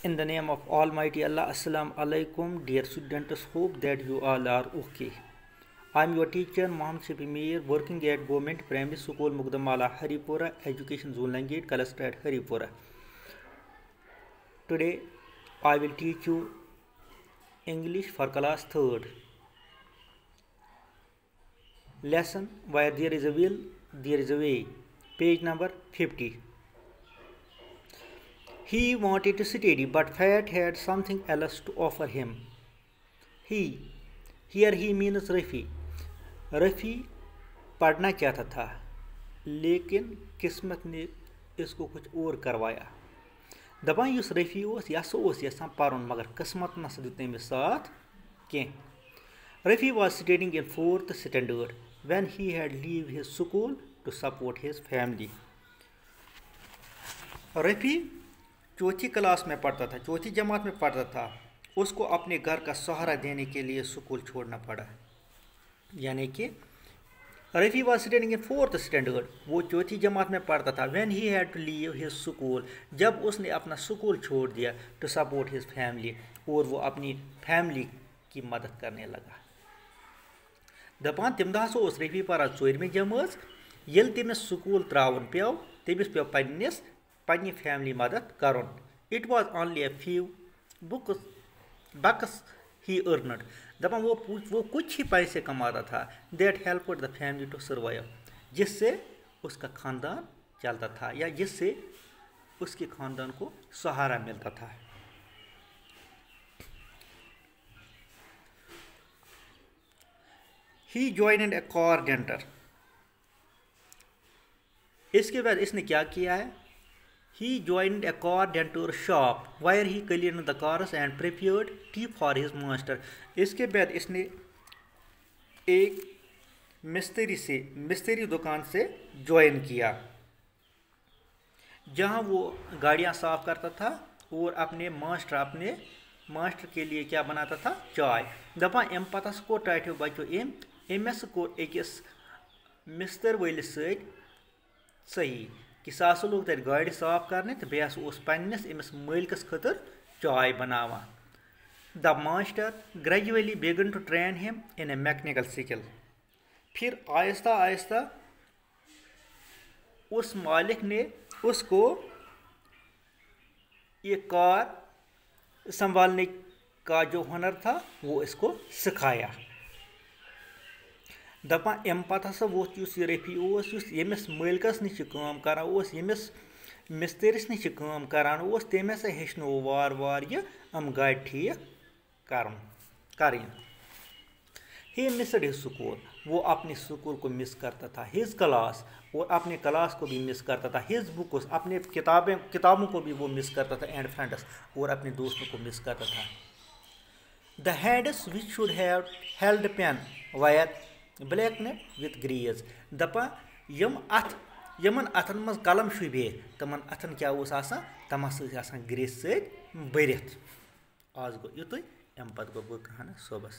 In the name of Almighty Allah, Assalamu alaikum, dear students, hope that you all are okay. I am your teacher Mohammed Shafi Mir, working at Government Primary School Mugdamala, Haripura, Education Zone Language Cluster at Haripura. Today I will teach you English for class 3rd. Lesson Where there is a will, there is a way. Page number 50. He wanted to study, but fate had something else to offer him. Here he means Rafi. Rafi पढ़ना चाहता था, लेकिन किस्मत ने इसको कुछ और करवाया. दपान युस रफ़ी ओस यह ओस यसान परुन, मगर किस्मत न दित तमिस साथ कह. Rafi was studying in 4th standard when he had leave his school to support his family. Rafi चौथी क्लास में पढ़ता था, चौथी जमात में पढ़ता था. उसको अपने घर का सहारा देने के लिए स्कूल छोड़ना पड़ा. यानी कि Rafi was studying in 4th standard, वो चौथी जमात में पढ़ता था. when he had to leave his school, जब उसने अपना स्कूल छोड़ दिया, to support his family, और वो अपनी फैमिली की मदद करने लगा. दपान तम दह ओस रफ़ी परान 4वीं जमात. येल तमिस स्कूल त्रावन पेव, तमिस पेव पन्नी फैमिली मदद करुन. It was only a few bucks he earned. दपान वो कुछ ही पैसे कमाता था. That helped the family to survive, जिससे उसका खानदान चलता था, या जिससे उसके खानदान को सहारा मिलता था. He joined a carpenter. इसके बाद इसने क्या किया है? He joined a carpenter shop where he cleaned the cars and prepared tea for his master. इसके बाद इसने एक मिस्त्री दुकान से ज्वाइन किया, जहां वो गाड़ियां साफ करता था और अपने मास्टर के लिए क्या बनाता था? चाय. दपान अम पतस को टाइटो बचो एमएस को अकिस मिस्तर वलिस सही कि सह लोग तक गाड़ी साफ करने, तो बेस पन्नस अमिस मालिकस खतर चाय बनावा. The master gradually began to train him in a mechanical skill. फिर आहिस्ता आहिस्ता उस मालिक ने उसको ये कार संभालने का जो हुनर था वो इसको सिखाया. दपान अम पत हसा वो रफ़ी यमिस मालिकस नश काम करान, यमिस मिस्त्रिस नश काम करान, तम हसा हेचनो वार वार ये गाड़ी ठीक करें. ही मिस्ड हिज स्कूल, वो अपने स्कूल को मिस करता था. हिज क्लास, और अपने क्लास को भी मिस करता था. हिज बुक्स, अपने किताबों को भी वो मिस करता था. एंड फ्रेंड्स, और अपने दोस्तों को मिस करता था. The hands which should have held pen were blackened with grease. दपा यमन अथन मज कलम शुबे, तमन अथन क्या तम ग्रेस सत भरित. आज गो युत, अम पत गो बह कहाना सोबस.